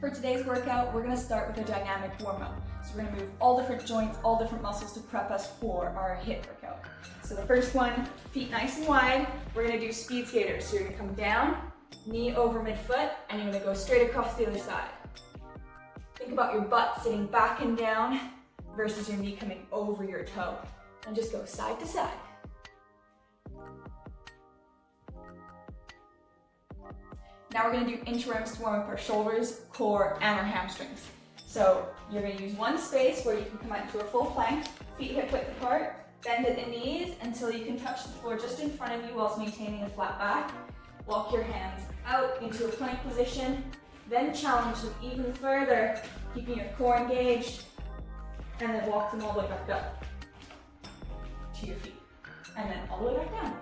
For today's workout, we're gonna start with a dynamic warm-up. So we're gonna move all different joints, all different muscles to prep us for our HIIT workout. So the first one, feet nice and wide, we're gonna do speed skaters. So you're gonna come down, knee over midfoot, and you're gonna go straight across the other side. Think about your butt sitting back and down versus your knee coming over your toe. And just go side to side. Now we're gonna do inchworms to warm up our shoulders, core, and our hamstrings. So you're gonna use one space where you can come out into a full plank, feet hip width apart, bend at the knees until you can touch the floor just in front of you whilst maintaining a flat back. Walk your hands out into a plank position, then challenge them even further, keeping your core engaged, and then walk them all the way back up to your feet, and then all the way back down.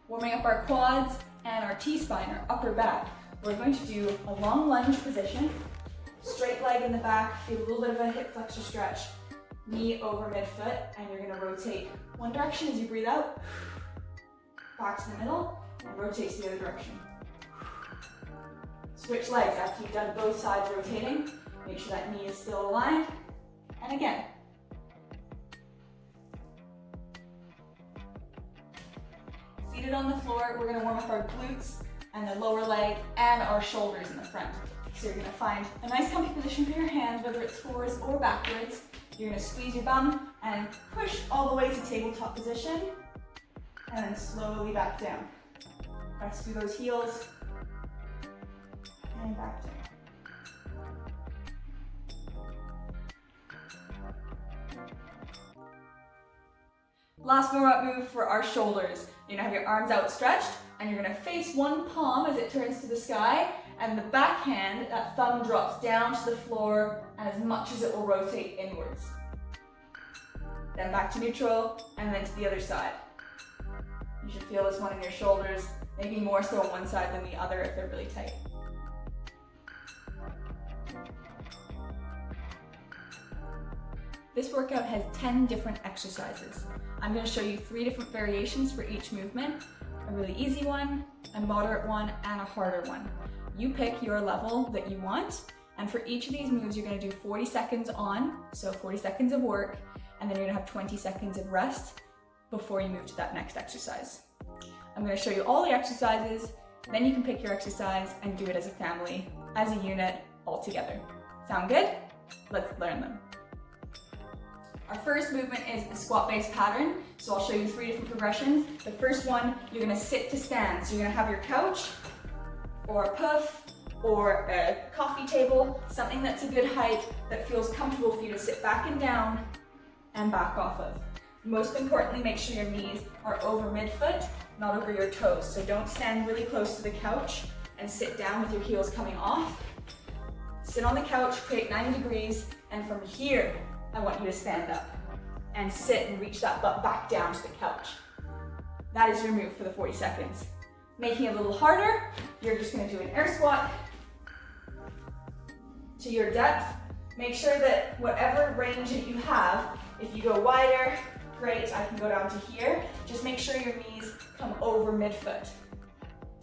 Warming up our quads and our T-spine, our upper back. We're going to do a long lunge position, straight leg in the back, feel a little bit of a hip flexor stretch, knee over midfoot, and you're gonna rotate one direction as you breathe out, back to the middle, and rotate to the other direction. Switch legs after you've done both sides rotating. Make sure that knee is still aligned, and again. Seated on the floor, we're gonna warm up our glutes and the lower leg and our shoulders in the front. So you're gonna find a nice comfy position for your hands, whether it's forwards or backwards. You're gonna squeeze your bum and push all the way to tabletop position, and then slowly back down. Press through those heels, and back down. Last warm-up move for our shoulders. You're gonna have your arms outstretched, and you're gonna face one palm as it turns to the sky, and the back hand, that thumb drops down to the floor, and as much as it will rotate inwards. Then back to neutral, and then to the other side. You should feel this one in your shoulders, maybe more so on one side than the other if they're really tight. This workout has 10 different exercises. I'm going to show you 3 different variations for each movement, a really easy one, a moderate one, and a harder one. You pick your level that you want, and for each of these moves, you're going to do 40 seconds on, so 40 seconds of work, and then you're going to have 20 seconds of rest before you move to that next exercise. I'm going to show you all the exercises, then you can pick your exercise and do it as a family, as a unit, all together. Sound good? Let's learn them. Our first movement is a squat-based pattern, so I'll show you 3 different progressions. The first one, you're gonna sit to stand. So you're gonna have your couch, or a puff, or a coffee table, something that's a good height, that feels comfortable for you to sit back and down, and back off of. Most importantly, make sure your knees are over midfoot, not over your toes. So don't stand really close to the couch and sit down with your heels coming off. Sit on the couch, create 90 degrees, and from here, I want you to stand up and sit and reach that butt back down to the couch. That is your move for the 40 seconds. Making it a little harder, you're just gonna do an air squat to your depth. Make sure that whatever range that you have, if you go wider, great, I can go down to here. Just make sure your knees come over midfoot.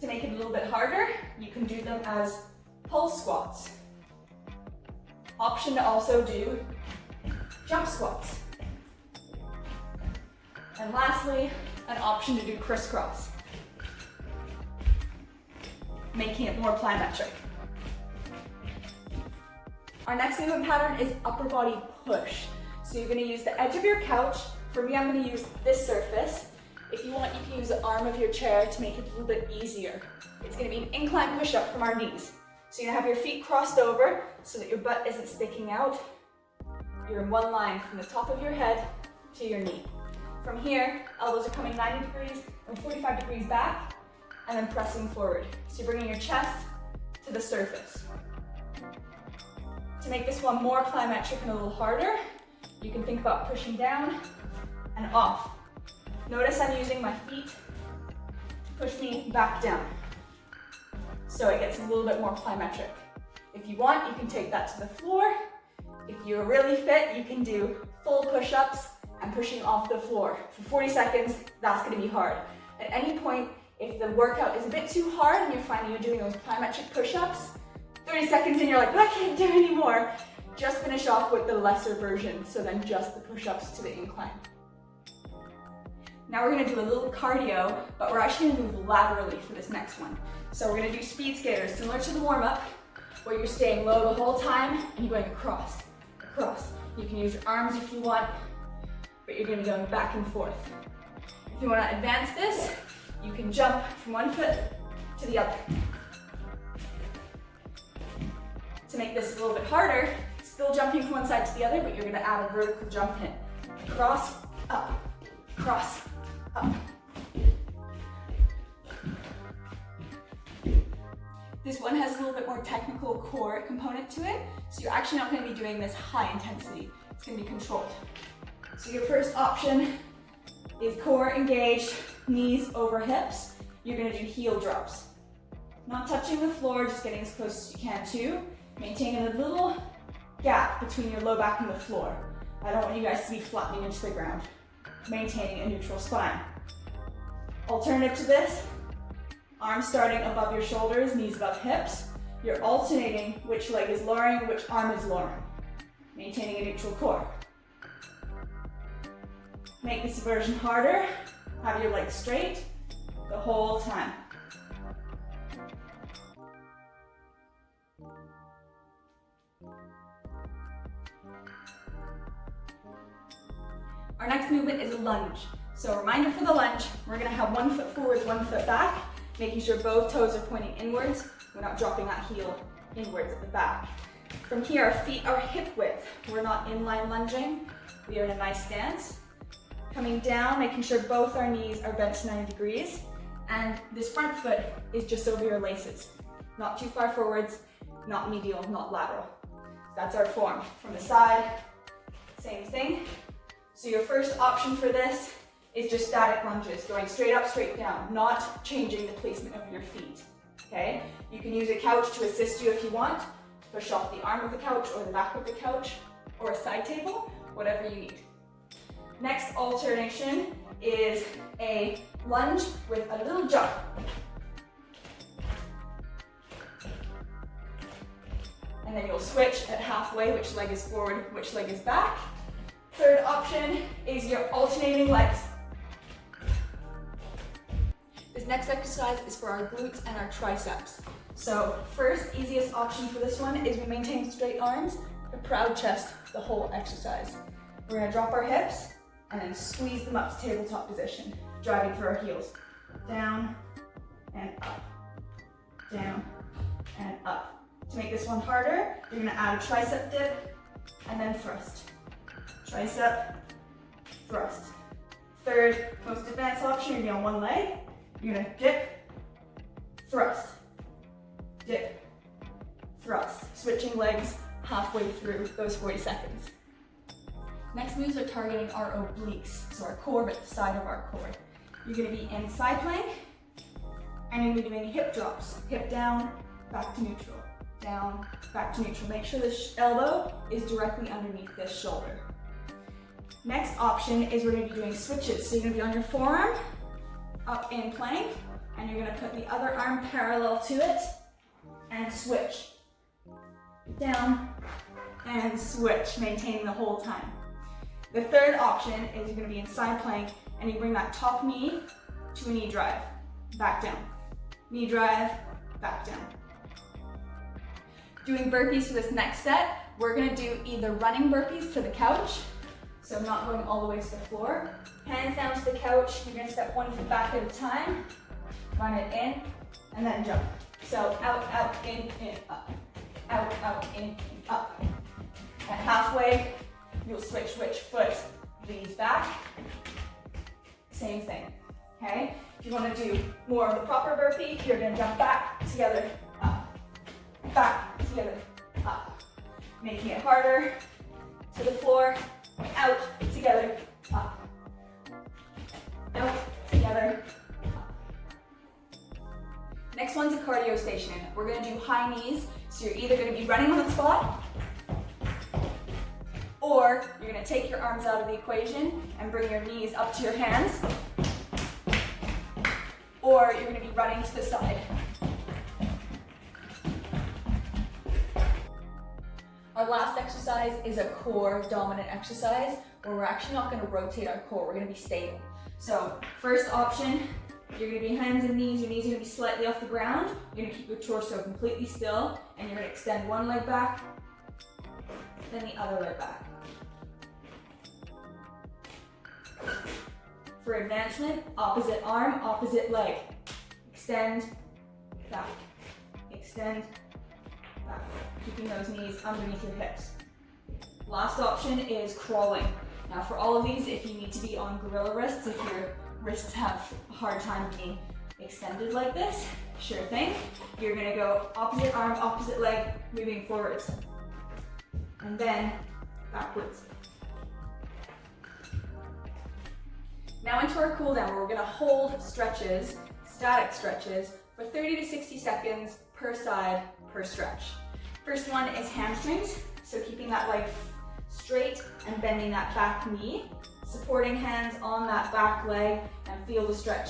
To make it a little bit harder, you can do them as pulse squats. Option to also do jump squats. And lastly, an option to do crisscross, making it more plyometric. Our next movement pattern is upper body push. So you're gonna use the edge of your couch. For me, I'm gonna use this surface. If you want, you can use the arm of your chair to make it a little bit easier. It's gonna be an incline push-up from our knees. So you're gonna have your feet crossed over so that your butt isn't sticking out. You're in one line from the top of your head to your knee. From here, elbows are coming 90 degrees and 45 degrees back, and then pressing forward. So you're bringing your chest to the surface. To make this one more plyometric and a little harder, you can think about pushing down and off. Notice I'm using my feet to push me back down, so it gets a little bit more plyometric. If you want, you can take that to the floor. If you're really fit, you can do full push-ups and pushing off the floor. For 40 seconds, that's gonna be hard. At any point, if the workout is a bit too hard and you're finding you're doing those plyometric push-ups, 30 seconds in, you're like, I can't do anymore. Just finish off with the lesser version, so then just the push-ups to the incline. Now we're gonna do a little cardio, but we're actually gonna move laterally for this next one. So we're gonna do speed skaters, similar to the warm-up, where you're staying low the whole time and you're going across, across. You can use your arms if you want, but you're gonna be going back and forth. If you wanna advance this, you can jump from one foot to the other. To make this a little bit harder, still jumping from one side to the other, but you're gonna add a vertical jump in. Cross, up, cross, up. This one has a little bit more technical core component to it, so you're actually not gonna be doing this high intensity. It's gonna be controlled. So your first option is core engaged, knees over hips. You're gonna do heel drops. Not touching the floor, just getting as close as you can to. Maintaining a little gap between your low back and the floor. I don't want you guys to be flattening into the ground. Maintaining a neutral spine. Alternative to this, arms starting above your shoulders, knees above hips. You're alternating which leg is lowering, which arm is lowering. Maintaining a neutral core. Make this version harder. Have your legs straight the whole time. Our next movement is a lunge. So a reminder for the lunge, we're gonna have 1 foot forwards, 1 foot back, making sure both toes are pointing inwards. We're not dropping that heel inwards at the back. From here, our feet are hip width. We're not inline lunging. We are in a nice stance. Coming down, making sure both our knees are bent to 90 degrees. And this front foot is just over your laces. Not too far forwards, not medial, not lateral. That's our form. From the side, same thing. So your first option for this is just static lunges, going straight up, straight down, not changing the placement of your feet, okay? You can use a couch to assist you if you want, to push off the arm of the couch or the back of the couch, or a side table, whatever you need. Next alternation is a lunge with a little jump. And then you'll switch at halfway, which leg is forward, which leg is back. Third option is your alternating legs. This next exercise is for our glutes and our triceps. So first, easiest option for this one is we maintain straight arms, a proud chest the whole exercise. We're gonna drop our hips and then squeeze them up to tabletop position, driving through our heels. Down and up, down and up. To make this one harder, you're gonna add a tricep dip and then thrust. Tricep, thrust. Third, most advanced option, you're gonna be on one leg. You're gonna dip, thrust, dip, thrust. Switching legs halfway through those 40 seconds. Next moves are targeting our obliques, so our core, but the side of our core. You're gonna be in side plank, and you're gonna be doing hip drops. Hip down, back to neutral. Down, back to neutral. Make sure the elbow is directly underneath this shoulder. Next option is we're gonna be doing switches. So you're gonna be on your forearm, up in plank, and you're gonna put the other arm parallel to it, and switch. Down, and switch, maintaining the whole time. The third option is you're gonna be in side plank, and you bring that top knee to a knee drive, back down. Knee drive, back down. Doing burpees for this next set, we're gonna do either running burpees to the couch, so not going all the way to the floor. Hands down to the couch, you're gonna step 1 foot back at a time, run it in, and then jump. So out, out, in, up. Out, out, in, up. At halfway, you'll switch which foot leads back. Same thing, okay? If you wanna do more of the proper burpee, you're gonna jump back, together, up. Back, together, up. Making it harder, to the floor, out, together, up. Out, together, up. Next one's a cardio station. We're gonna do high knees, so you're either gonna be running on the spot, Or you're gonna take your arms out of the equation and bring your knees up to your hands. Or you're gonna be running to the side. Our last exercise is a core dominant exercise where we're actually not gonna rotate our core, we're gonna be stable. So first option, you're gonna be hands and knees, your knees are gonna be slightly off the ground. You're gonna keep your torso completely still and you're gonna extend one leg back, then the other leg back. For advancement, opposite arm, opposite leg. Extend, back, extend, back. Keeping those knees underneath your hips. Last option is crawling. Now for all of these, if you need to be on gorilla wrists, if your wrists have a hard time being extended like this, sure thing. You're gonna go opposite arm, opposite leg, moving forwards. And then backwards. Now into our cool down where we're gonna hold stretches, static stretches, for 30 to 60 seconds per side, per stretch. First one is hamstrings, so keeping that leg straight and bending that back knee, supporting hands on that back leg and feel the stretch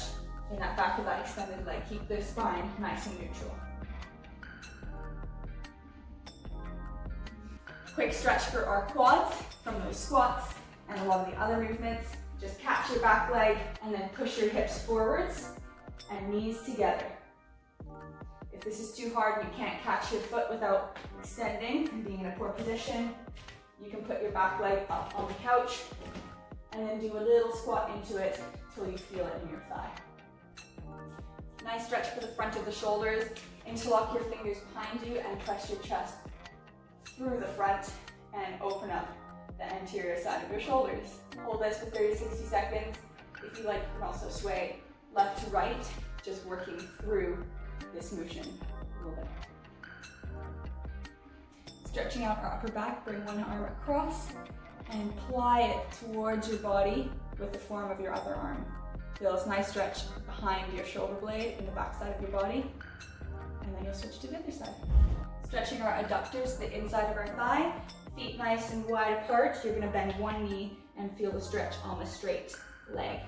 in that back of that extended leg. Keep the spine nice and neutral. Quick stretch for our quads from those squats and a lot of the other movements. Just catch your back leg and then push your hips forwards and knees together. If this is too hard and you can't catch your foot without extending and being in a poor position, you can put your back leg up on the couch and then do a little squat into it till you feel it in your thigh. Nice stretch for the front of the shoulders. Interlock your fingers behind you and press your chest through the front and open up the anterior side of your shoulders. Hold this for 30 to 60 seconds. If you like, you can also sway left to right, just working through this motion a little bit. Stretching out our upper back, bring one arm across and ply it towards your body with the form of your other arm. Feel this nice stretch behind your shoulder blade in the back side of your body. And then you'll switch to the other side. Stretching our adductors, the inside of our thigh. Feet nice and wide apart. You're gonna bend one knee and feel the stretch on the straight leg.